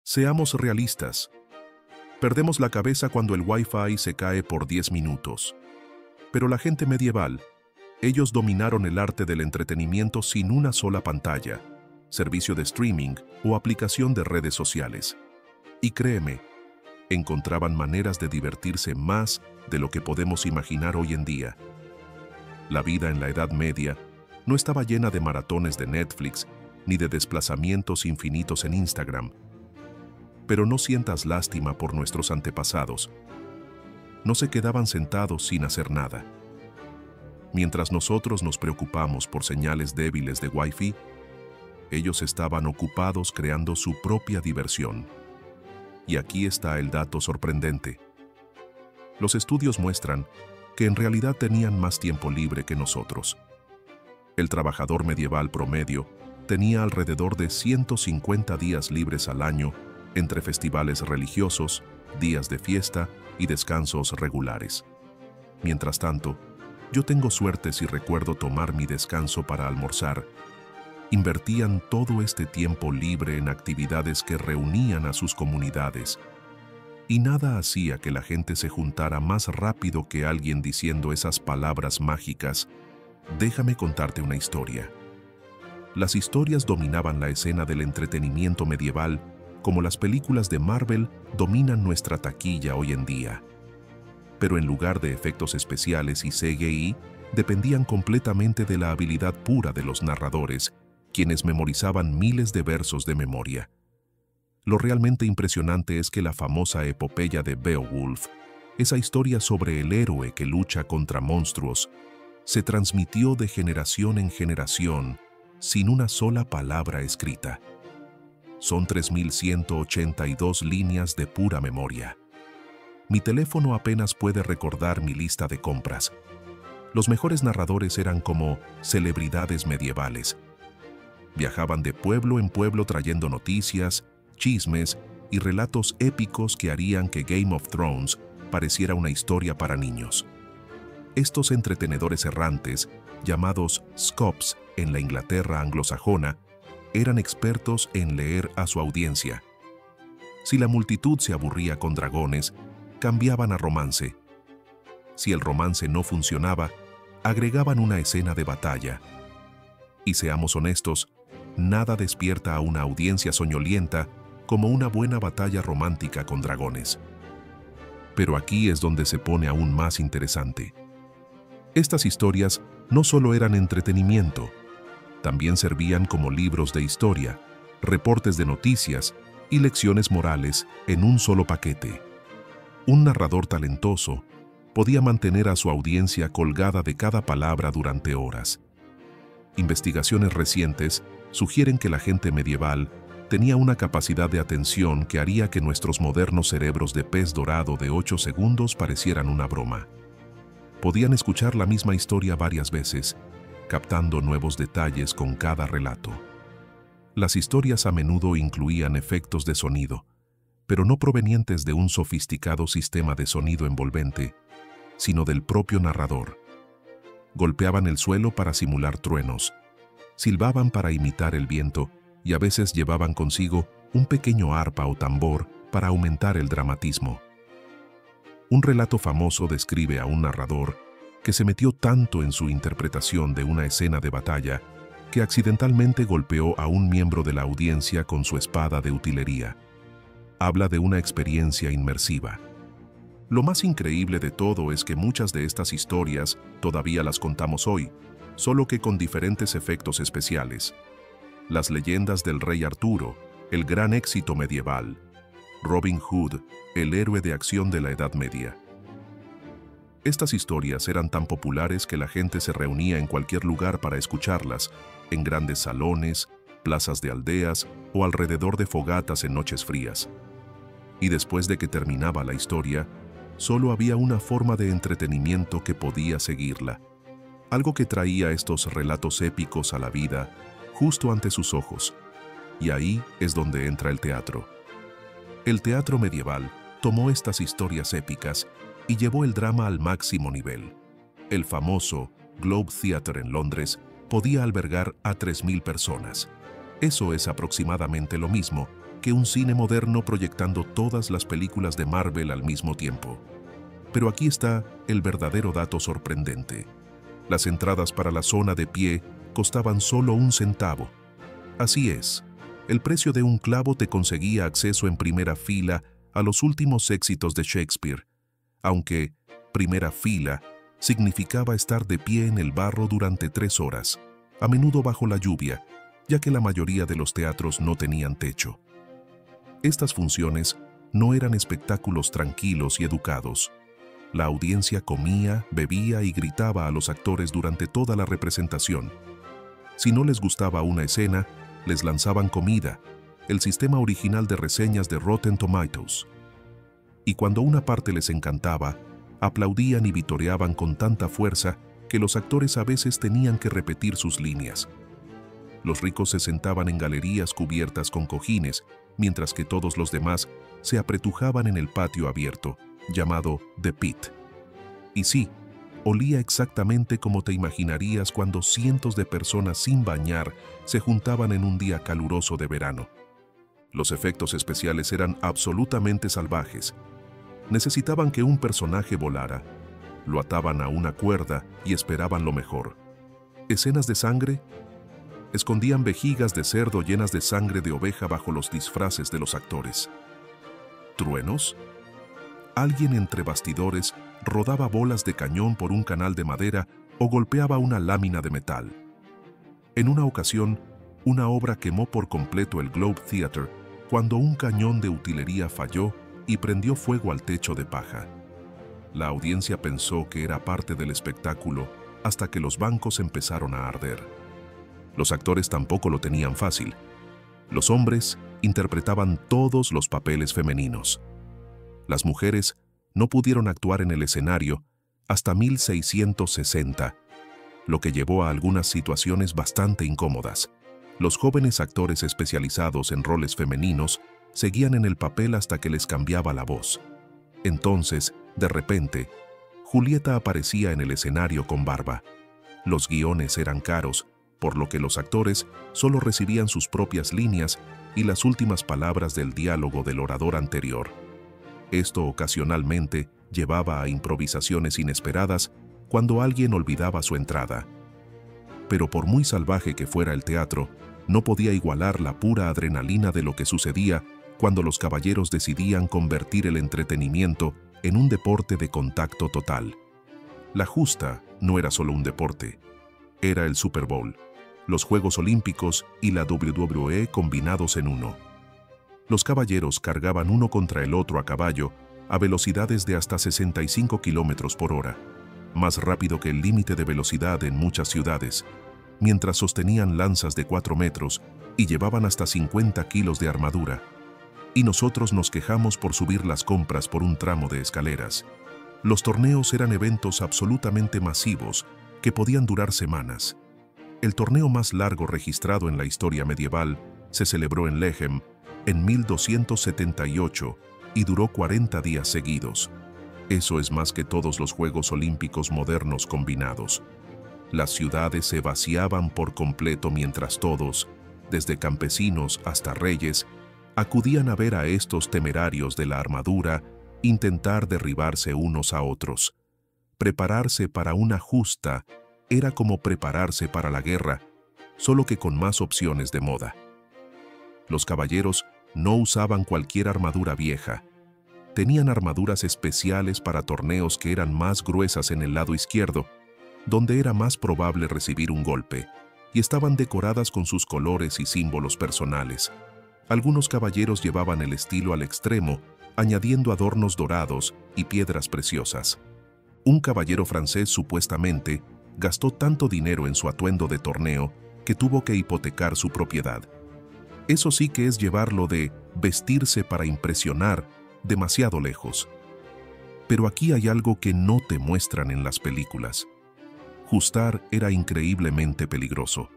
Seamos realistas. Perdemos la cabeza cuando el Wi-Fi se cae por 10 minutos. Pero la gente medieval, ellos dominaron el arte del entretenimiento sin una sola pantalla, servicio de streaming o aplicación de redes sociales. Y créeme, encontraban maneras de divertirse más de lo que podemos imaginar hoy en día. La vida en la Edad Media no estaba llena de maratones de Netflix ni de desplazamientos infinitos en Instagram. Pero no sientas lástima por nuestros antepasados. No se quedaban sentados sin hacer nada. Mientras nosotros nos preocupamos por señales débiles de Wi-Fi, ellos estaban ocupados creando su propia diversión. Y aquí está el dato sorprendente. Los estudios muestran que en realidad tenían más tiempo libre que nosotros. El trabajador medieval promedio tenía alrededor de 150 días libres al año entre festivales religiosos, días de fiesta y descansos regulares. Mientras tanto, yo tengo suerte si recuerdo tomar mi descanso para almorzar. Invertían todo este tiempo libre en actividades que reunían a sus comunidades. Y nada hacía que la gente se juntara más rápido que alguien diciendo esas palabras mágicas: déjame contarte una historia. Las historias dominaban la escena del entretenimiento medieval, como las películas de Marvel dominan nuestra taquilla hoy en día. Pero en lugar de efectos especiales y CGI, dependían completamente de la habilidad pura de los narradores, quienes memorizaban miles de versos de memoria. Lo realmente impresionante es que la famosa epopeya de Beowulf, esa historia sobre el héroe que lucha contra monstruos, se transmitió de generación en generación sin una sola palabra escrita. Son 3.182 líneas de pura memoria. Mi teléfono apenas puede recordar mi lista de compras. Los mejores narradores eran como celebridades medievales. Viajaban de pueblo en pueblo trayendo noticias, chismes y relatos épicos que harían que Game of Thrones pareciera una historia para niños. Estos entretenedores errantes, llamados scopes en la Inglaterra anglosajona, eran expertos en leer a su audiencia. Si la multitud se aburría con dragones, cambiaban a romance. Si el romance no funcionaba, agregaban una escena de batalla. Y seamos honestos, nada despierta a una audiencia soñolienta como una buena batalla romántica con dragones. Pero aquí es donde se pone aún más interesante. Estas historias no solo eran entretenimiento, también servían como libros de historia, reportes de noticias y lecciones morales en un solo paquete. Un narrador talentoso podía mantener a su audiencia colgada de cada palabra durante horas. Investigaciones recientes sugieren que la gente medieval tenía una capacidad de atención que haría que nuestros modernos cerebros de pez dorado de 8 segundos parecieran una broma. Podían escuchar la misma historia varias veces, captando nuevos detalles con cada relato. Las historias a menudo incluían efectos de sonido, pero no provenientes de un sofisticado sistema de sonido envolvente, sino del propio narrador. Golpeaban el suelo para simular truenos, silbaban para imitar el viento y a veces llevaban consigo un pequeño arpa o tambor para aumentar el dramatismo. Un relato famoso describe a un narrador que se metió tanto en su interpretación de una escena de batalla que accidentalmente golpeó a un miembro de la audiencia con su espada de utilería. Habla de una experiencia inmersiva. Lo más increíble de todo es que muchas de estas historias todavía las contamos hoy, solo que con diferentes efectos especiales. Las leyendas del rey Arturo, el gran éxito medieval. Robin Hood, el héroe de acción de la Edad Media. Estas historias eran tan populares que la gente se reunía en cualquier lugar para escucharlas, en grandes salones, plazas de aldeas o alrededor de fogatas en noches frías. Y después de que terminaba la historia, solo había una forma de entretenimiento que podía seguirla, algo que traía estos relatos épicos a la vida justo ante sus ojos. Y ahí es donde entra el teatro. El teatro medieval tomó estas historias épicas y llevó el drama al máximo nivel. El famoso Globe Theatre en Londres podía albergar a 3.000 personas. Eso es aproximadamente lo mismo que un cine moderno proyectando todas las películas de Marvel al mismo tiempo. Pero aquí está el verdadero dato sorprendente. Las entradas para la zona de pie costaban solo 1 centavo. Así es, el precio de un clavo te conseguía acceso en primera fila a los últimos éxitos de Shakespeare, aunque primera fila significaba estar de pie en el barro durante 3 horas, a menudo bajo la lluvia, ya que la mayoría de los teatros no tenían techo. Estas funciones no eran espectáculos tranquilos y educados. La audiencia comía, bebía y gritaba a los actores durante toda la representación. Si no les gustaba una escena, les lanzaban comida, el sistema original de reseñas de Rotten Tomatoes. Y cuando una parte les encantaba, aplaudían y vitoreaban con tanta fuerza que los actores a veces tenían que repetir sus líneas. Los ricos se sentaban en galerías cubiertas con cojines, mientras que todos los demás se apretujaban en el patio abierto, llamado The Pit. Y sí, olía exactamente como te imaginarías cuando cientos de personas sin bañar se juntaban en un día caluroso de verano. Los efectos especiales eran absolutamente salvajes. Necesitaban que un personaje volara, lo ataban a una cuerda y esperaban lo mejor. ¿Escenas de sangre? Escondían vejigas de cerdo llenas de sangre de oveja bajo los disfraces de los actores. ¿Truenos? Alguien entre bastidores rodaba bolas de cañón por un canal de madera o golpeaba una lámina de metal. En una ocasión, una obra quemó por completo el Globe Theatre cuando un cañón de utilería falló y prendió fuego al techo de paja. La audiencia pensó que era parte del espectáculo hasta que los bancos empezaron a arder. Los actores tampoco lo tenían fácil. Los hombres interpretaban todos los papeles femeninos. Las mujeres no pudieron actuar en el escenario hasta 1660, lo que llevó a algunas situaciones bastante incómodas. Los jóvenes actores especializados en roles femeninos seguían en el papel hasta que les cambiaba la voz. Entonces, de repente, Julieta aparecía en el escenario con barba. Los guiones eran caros, por lo que los actores solo recibían sus propias líneas y las últimas palabras del diálogo del orador anterior. Esto ocasionalmente llevaba a improvisaciones inesperadas cuando alguien olvidaba su entrada. Pero por muy salvaje que fuera el teatro, no podía igualar la pura adrenalina de lo que sucedía cuando los caballeros decidían convertir el entretenimiento en un deporte de contacto total. La justa no era solo un deporte, era el Super Bowl, los Juegos Olímpicos y la WWE combinados en uno. Los caballeros cargaban uno contra el otro a caballo a velocidades de hasta 65 kilómetros por hora, más rápido que el límite de velocidad en muchas ciudades, mientras sostenían lanzas de 4 metros y llevaban hasta 50 kilos de armadura. Y nosotros nos quejamos por subir las compras por un tramo de escaleras. Los torneos eran eventos absolutamente masivos que podían durar semanas. El torneo más largo registrado en la historia medieval se celebró en Lechem en 1278 y duró 40 días seguidos. Eso es más que todos los Juegos Olímpicos modernos combinados. Las ciudades se vaciaban por completo mientras todos, desde campesinos hasta reyes, acudían a ver a estos temerarios de la armadura intentar derribarse unos a otros. Prepararse para una justa era como prepararse para la guerra, solo que con más opciones de moda. Los caballeros no usaban cualquier armadura vieja. Tenían armaduras especiales para torneos que eran más gruesas en el lado izquierdo, donde era más probable recibir un golpe, y estaban decoradas con sus colores y símbolos personales. Algunos caballeros llevaban el estilo al extremo, añadiendo adornos dorados y piedras preciosas. Un caballero francés supuestamente gastó tanto dinero en su atuendo de torneo que tuvo que hipotecar su propiedad. Eso sí que es llevarlo de vestirse para impresionar demasiado lejos. Pero aquí hay algo que no te muestran en las películas. Justar era increíblemente peligroso.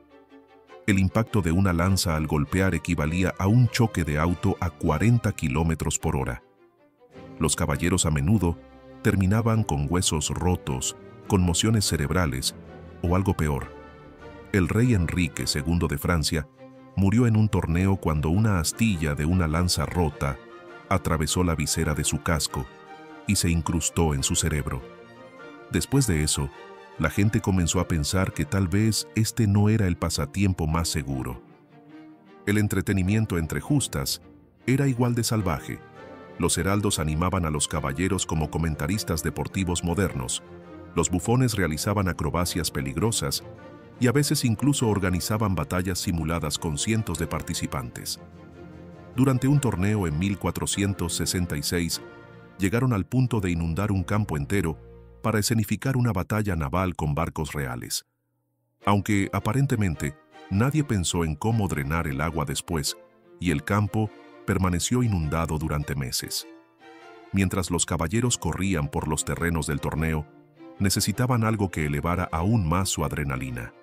El impacto de una lanza al golpear equivalía a un choque de auto a 40 kilómetros por hora. Los caballeros a menudo terminaban con huesos rotos, conmociones cerebrales o algo peor. El rey Enrique II de Francia murió en un torneo cuando una astilla de una lanza rota atravesó la visera de su casco y se incrustó en su cerebro. Después de eso, la gente comenzó a pensar que tal vez este no era el pasatiempo más seguro. El entretenimiento entre justas era igual de salvaje. Los heraldos animaban a los caballeros como comentaristas deportivos modernos. Los bufones realizaban acrobacias peligrosas y a veces incluso organizaban batallas simuladas con cientos de participantes. Durante un torneo en 1466, llegaron al punto de inundar un campo entero para escenificar una batalla naval con barcos reales. Aunque, aparentemente, nadie pensó en cómo drenar el agua después, y el campo permaneció inundado durante meses. Mientras los caballeros corrían por los terrenos del torneo, necesitaban algo que elevara aún más su adrenalina.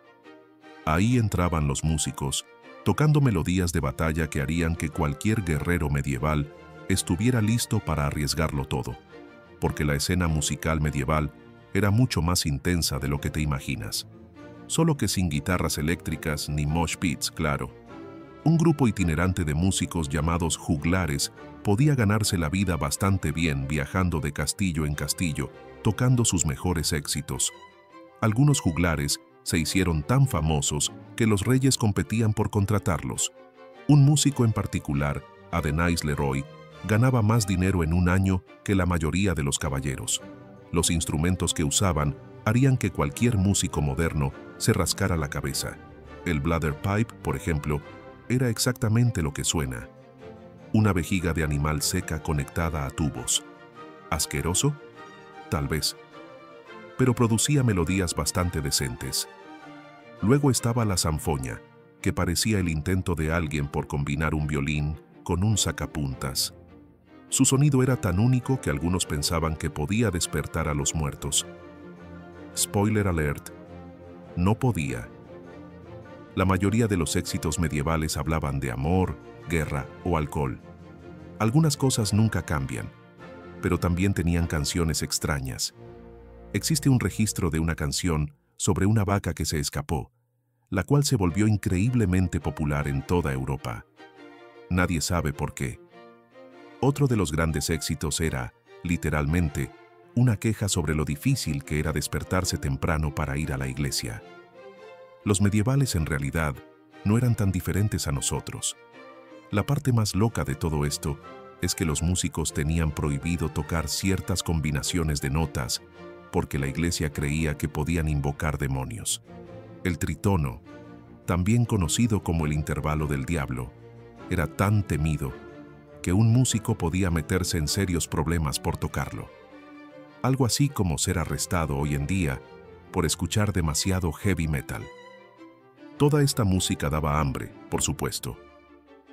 Ahí entraban los músicos, tocando melodías de batalla que harían que cualquier guerrero medieval estuviera listo para arriesgarlo todo, porque la escena musical medieval era mucho más intensa de lo que te imaginas. Solo que sin guitarras eléctricas ni mosh pits, claro. Un grupo itinerante de músicos llamados juglares podía ganarse la vida bastante bien viajando de castillo en castillo, tocando sus mejores éxitos. Algunos juglares se hicieron tan famosos que los reyes competían por contratarlos. Un músico en particular, Adenais Leroy, ganaba más dinero en un año que la mayoría de los caballeros. Los instrumentos que usaban harían que cualquier músico moderno se rascara la cabeza. El bladder pipe, por ejemplo, era exactamente lo que suena. Una vejiga de animal seca conectada a tubos. ¿Asqueroso? Tal vez. Pero producía melodías bastante decentes. Luego estaba la zanfoña, que parecía el intento de alguien por combinar un violín con un sacapuntas. Su sonido era tan único que algunos pensaban que podía despertar a los muertos. Spoiler alert, no podía. La mayoría de los éxitos medievales hablaban de amor, guerra o alcohol. Algunas cosas nunca cambian, pero también tenían canciones extrañas. Existe un registro de una canción sobre una vaca que se escapó, la cual se volvió increíblemente popular en toda Europa. Nadie sabe por qué. Otro de los grandes éxitos era, literalmente, una queja sobre lo difícil que era despertarse temprano para ir a la iglesia. Los medievales en realidad no eran tan diferentes a nosotros. La parte más loca de todo esto es que los músicos tenían prohibido tocar ciertas combinaciones de notas porque la iglesia creía que podían invocar demonios. El tritono, también conocido como el intervalo del diablo, era tan temido que un músico podía meterse en serios problemas por tocarlo. Algo así como ser arrestado hoy en día por escuchar demasiado heavy metal. Toda esta música daba hambre, por supuesto.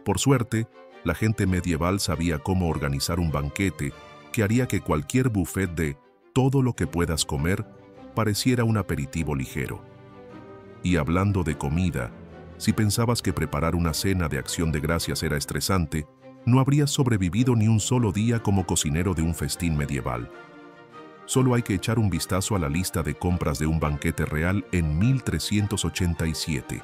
Por suerte, la gente medieval sabía cómo organizar un banquete que haría que cualquier buffet de todo lo que puedas comer pareciera un aperitivo ligero. Y hablando de comida, si pensabas que preparar una cena de Acción de Gracias era estresante, no habrías sobrevivido ni un solo día como cocinero de un festín medieval. Solo hay que echar un vistazo a la lista de compras de un banquete real en 1387.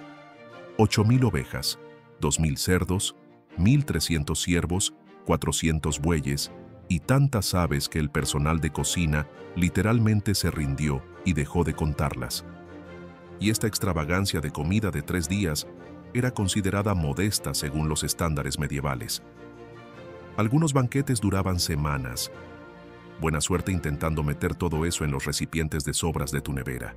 8.000 ovejas, 2.000 cerdos, 1.300 ciervos, 400 bueyes y tantas aves que el personal de cocina literalmente se rindió y dejó de contarlas. Y esta extravagancia de comida de 3 días era considerada modesta según los estándares medievales. Algunos banquetes duraban semanas. Buena suerte intentando meter todo eso en los recipientes de sobras de tu nevera.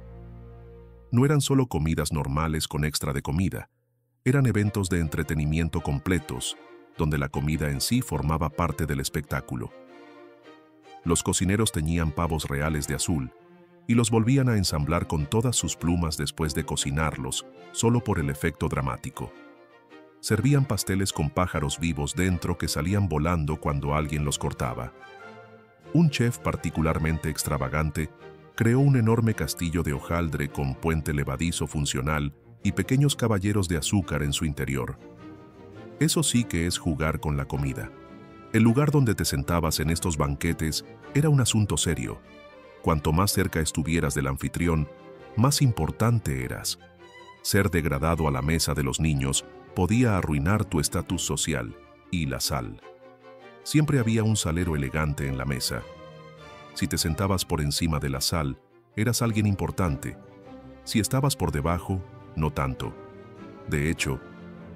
No eran solo comidas normales con extra de comida, eran eventos de entretenimiento completos, donde la comida en sí formaba parte del espectáculo. Los cocineros teñían pavos reales de azul y los volvían a ensamblar con todas sus plumas después de cocinarlos, solo por el efecto dramático. Servían pasteles con pájaros vivos dentro que salían volando cuando alguien los cortaba. Un chef particularmente extravagante creó un enorme castillo de hojaldre con puente levadizo funcional y pequeños caballeros de azúcar en su interior. Eso sí que es jugar con la comida. El lugar donde te sentabas en estos banquetes era un asunto serio. Cuanto más cerca estuvieras del anfitrión, más importante eras. Ser degradado a la mesa de los niños podía arruinar tu estatus social, y la sal. Siempre había un salero elegante en la mesa. Si te sentabas por encima de la sal, eras alguien importante. Si estabas por debajo, no tanto. De hecho,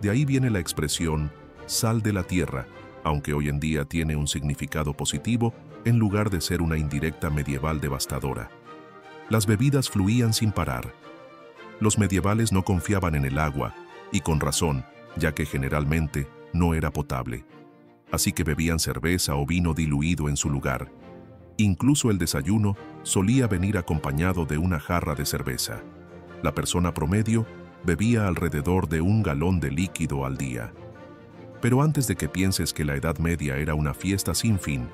de ahí viene la expresión sal de la tierra, aunque hoy en día tiene un significado positivo en lugar de ser una indirecta medieval devastadora. Las bebidas fluían sin parar. Los medievales no confiaban en el agua, y con razón, ya que generalmente no era potable. Así que bebían cerveza o vino diluido en su lugar. Incluso el desayuno solía venir acompañado de una jarra de cerveza. La persona promedio bebía alrededor de 1 galón de líquido al día. Pero antes de que pienses que la Edad Media era una fiesta sin fin,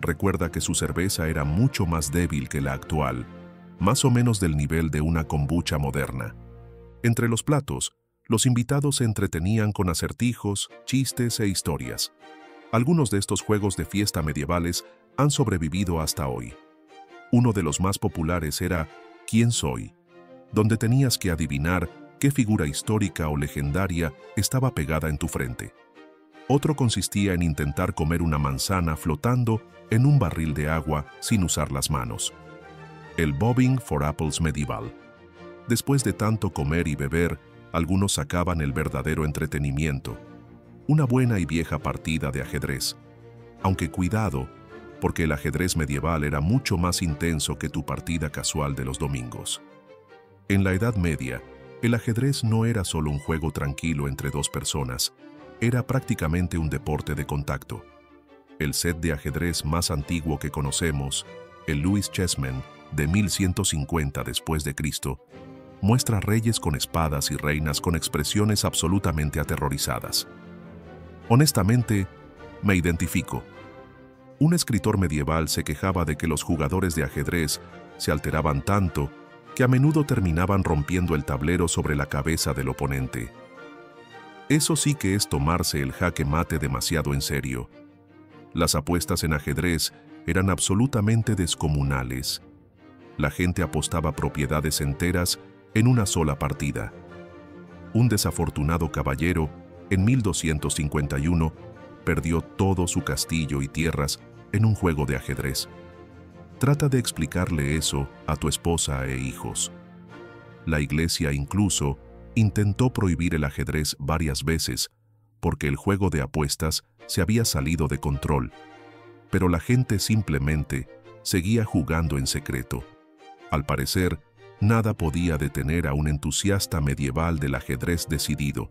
recuerda que su cerveza era mucho más débil que la actual, más o menos del nivel de una kombucha moderna. Entre los platos, los invitados se entretenían con acertijos, chistes e historias. Algunos de estos juegos de fiesta medievales han sobrevivido hasta hoy. Uno de los más populares era ¿Quién soy?, donde tenías que adivinar qué figura histórica o legendaria estaba pegada en tu frente. Otro consistía en intentar comer una manzana flotando en un barril de agua sin usar las manos. El Bobbing for Apples medieval. Después de tanto comer y beber, algunos sacaban el verdadero entretenimiento, una buena y vieja partida de ajedrez. Aunque cuidado, porque el ajedrez medieval era mucho más intenso que tu partida casual de los domingos. En la Edad Media, el ajedrez no era solo un juego tranquilo entre dos personas, era prácticamente un deporte de contacto. El set de ajedrez más antiguo que conocemos, el Louis Chessmen, de 1150 después de Cristo, muestra reyes con espadas y reinas con expresiones absolutamente aterrorizadas. Honestamente, me identifico. Un escritor medieval se quejaba de que los jugadores de ajedrez se alteraban tanto que a menudo terminaban rompiendo el tablero sobre la cabeza del oponente. Eso sí que es tomarse el jaque mate demasiado en serio. Las apuestas en ajedrez eran absolutamente descomunales. La gente apostaba propiedades enteras en una sola partida. Un desafortunado caballero, en 1251, perdió todo su castillo y tierras en un juego de ajedrez. Trata de explicarle eso a tu esposa e hijos. La iglesia incluso intentó prohibir el ajedrez varias veces porque el juego de apuestas se había salido de control, pero la gente simplemente seguía jugando en secreto. Al parecer, nada podía detener a un entusiasta medieval del ajedrez decidido.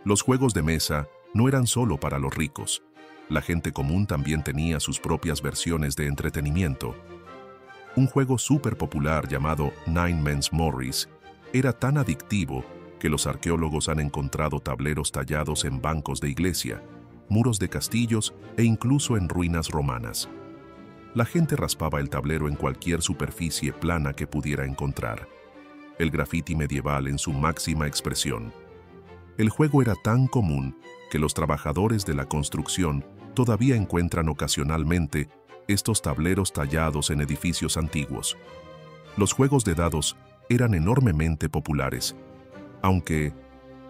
Los juegos de mesa no eran solo para los ricos. La gente común también tenía sus propias versiones de entretenimiento. Un juego súper popular llamado Nine Men's Morris era tan adictivo que los arqueólogos han encontrado tableros tallados en bancos de iglesia, muros de castillos e incluso en ruinas romanas. La gente raspaba el tablero en cualquier superficie plana que pudiera encontrar. El graffiti medieval en su máxima expresión. El juego era tan común que los trabajadores de la construcción todavía encuentran ocasionalmente estos tableros tallados en edificios antiguos. Los juegos de dados eran enormemente populares, aunque,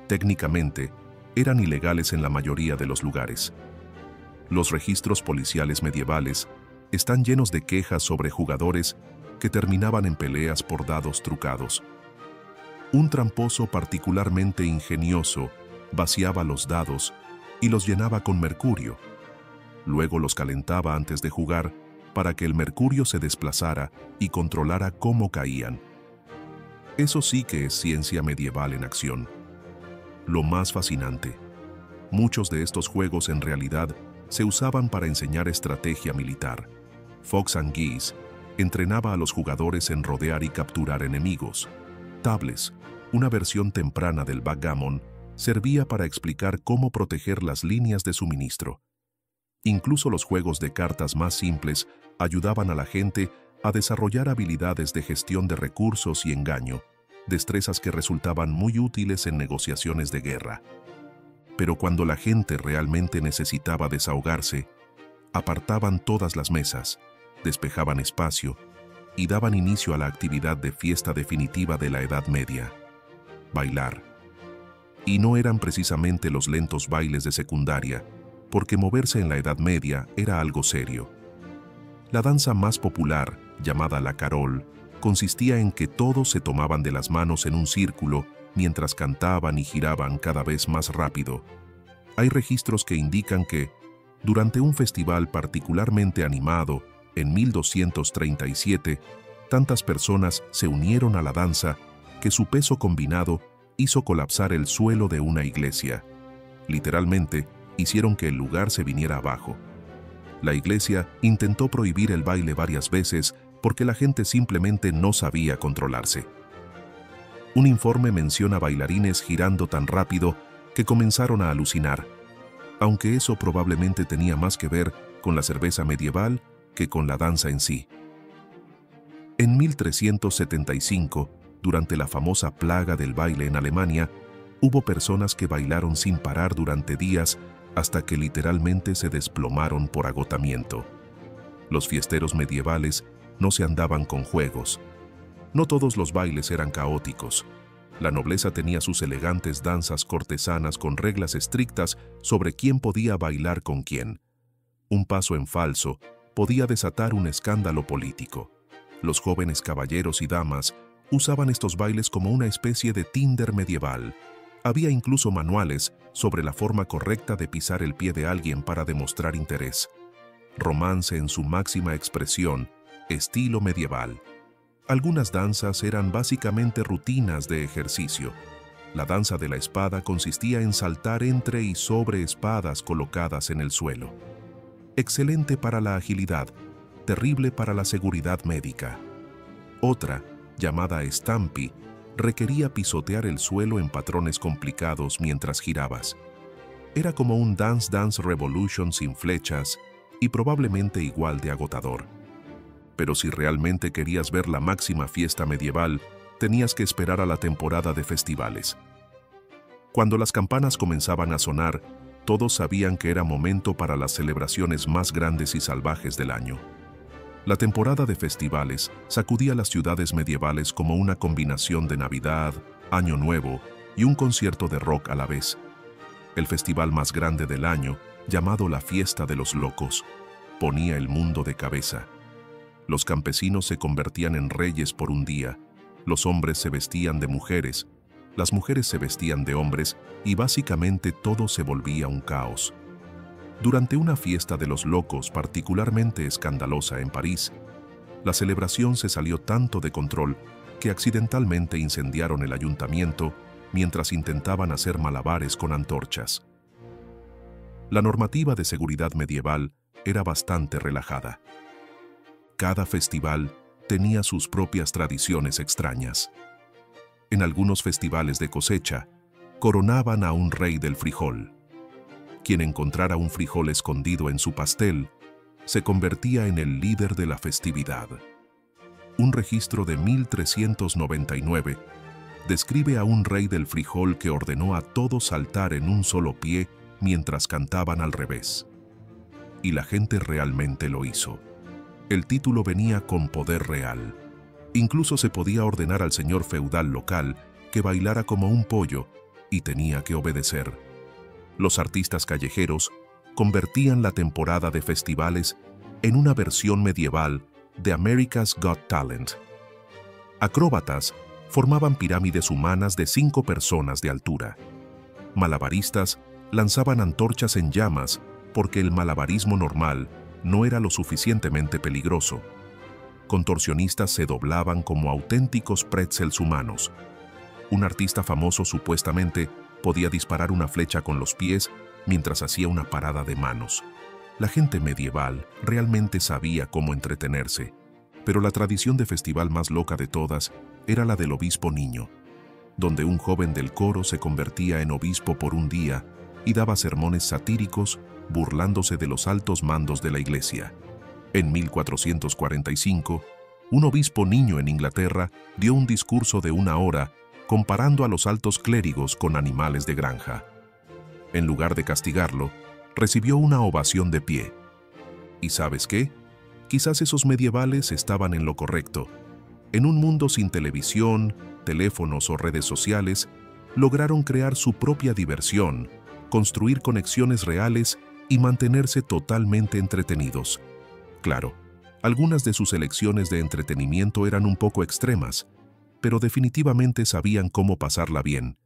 técnicamente, eran ilegales en la mayoría de los lugares. Los registros policiales medievales están llenos de quejas sobre jugadores que terminaban en peleas por dados trucados. Un tramposo particularmente ingenioso vaciaba los dados y los llenaba con mercurio. Luego los calentaba antes de jugar para que el mercurio se desplazara y controlara cómo caían. Eso sí que es ciencia medieval en acción. Lo más fascinante, muchos de estos juegos en realidad se usaban para enseñar estrategia militar. Fox and Geese entrenaba a los jugadores en rodear y capturar enemigos. Tables, una versión temprana del backgammon, servía para explicar cómo proteger las líneas de suministro. Incluso los juegos de cartas más simples ayudaban a la gente a desarrollar habilidades de gestión de recursos y engaño, destrezas que resultaban muy útiles en negociaciones de guerra. Pero cuando la gente realmente necesitaba desahogarse, apartaban todas las mesas, despejaban espacio y daban inicio a la actividad de fiesta definitiva de la Edad Media: bailar. Y no eran precisamente los lentos bailes de secundaria, porque moverse en la Edad Media era algo serio. La danza más popular, llamada la carol, consistía en que todos se tomaban de las manos en un círculo mientras cantaban y giraban cada vez más rápido. Hay registros que indican que, durante un festival particularmente animado, en 1237, tantas personas se unieron a la danza que su peso combinado hizo colapsar el suelo de una iglesia. Literalmente, hicieron que el lugar se viniera abajo. La iglesia intentó prohibir el baile varias veces porque la gente simplemente no sabía controlarse. Un informe menciona bailarines girando tan rápido que comenzaron a alucinar, aunque eso probablemente tenía más que ver con la cerveza medieval que con la danza en sí. En 1375, durante la famosa plaga del baile en Alemania, hubo personas que bailaron sin parar durante días hasta que literalmente se desplomaron por agotamiento. Los fiesteros medievales no se andaban con juegos. No todos los bailes eran caóticos. La nobleza tenía sus elegantes danzas cortesanas con reglas estrictas sobre quién podía bailar con quién. Un paso en falso podía desatar un escándalo político. Los jóvenes caballeros y damas usaban estos bailes como una especie de Tinder medieval. Había incluso manuales sobre la forma correcta de pisar el pie de alguien para demostrar interés. Romance en su máxima expresión, estilo medieval. Algunas danzas eran básicamente rutinas de ejercicio. La danza de la espada consistía en saltar entre y sobre espadas colocadas en el suelo. Excelente para la agilidad, terrible para la seguridad médica. Otra, llamada Stampi, requería pisotear el suelo en patrones complicados mientras girabas. Era como un Dance Dance Revolution sin flechas y probablemente igual de agotador. Pero si realmente querías ver la máxima fiesta medieval, tenías que esperar a la temporada de festivales. Cuando las campanas comenzaban a sonar, todos sabían que era momento para las celebraciones más grandes y salvajes del año. La temporada de festivales sacudía las ciudades medievales como una combinación de Navidad, Año Nuevo y un concierto de rock a la vez. El festival más grande del año, llamado la Fiesta de los Locos, ponía el mundo de cabeza. Los campesinos se convertían en reyes por un día, los hombres se vestían de mujeres, las mujeres se vestían de hombres y básicamente todo se volvía un caos. Durante una fiesta de los locos particularmente escandalosa en París, la celebración se salió tanto de control que accidentalmente incendiaron el ayuntamiento mientras intentaban hacer malabares con antorchas. La normativa de seguridad medieval era bastante relajada. Cada festival tenía sus propias tradiciones extrañas. En algunos festivales de cosecha, coronaban a un rey del frijol. Quien encontrara un frijol escondido en su pastel, se convertía en el líder de la festividad. Un registro de 1399 describe a un rey del frijol que ordenó a todos saltar en un solo pie mientras cantaban al revés. Y la gente realmente lo hizo. El título venía con poder real. Incluso se podía ordenar al señor feudal local que bailara como un pollo y tenía que obedecer. Los artistas callejeros convertían la temporada de festivales en una versión medieval de America's Got Talent. Acróbatas formaban pirámides humanas de 5 personas de altura. Malabaristas lanzaban antorchas en llamas porque el malabarismo normal no era lo suficientemente peligroso. Contorsionistas se doblaban como auténticos pretzels humanos. Un artista famoso supuestamente podía disparar una flecha con los pies mientras hacía una parada de manos. La gente medieval realmente sabía cómo entretenerse, pero la tradición de festival más loca de todas era la del obispo niño, donde un joven del coro se convertía en obispo por un día y daba sermones satíricos burlándose de los altos mandos de la iglesia. En 1445, un obispo niño en Inglaterra dio un discurso de 1 hora comparando a los altos clérigos con animales de granja. En lugar de castigarlo, recibió una ovación de pie. ¿Y sabes qué? Quizás esos medievales estaban en lo correcto. En un mundo sin televisión, teléfonos o redes sociales, lograron crear su propia diversión, construir conexiones reales y mantenerse totalmente entretenidos. Claro, algunas de sus elecciones de entretenimiento eran un poco extremas, pero definitivamente sabían cómo pasarla bien.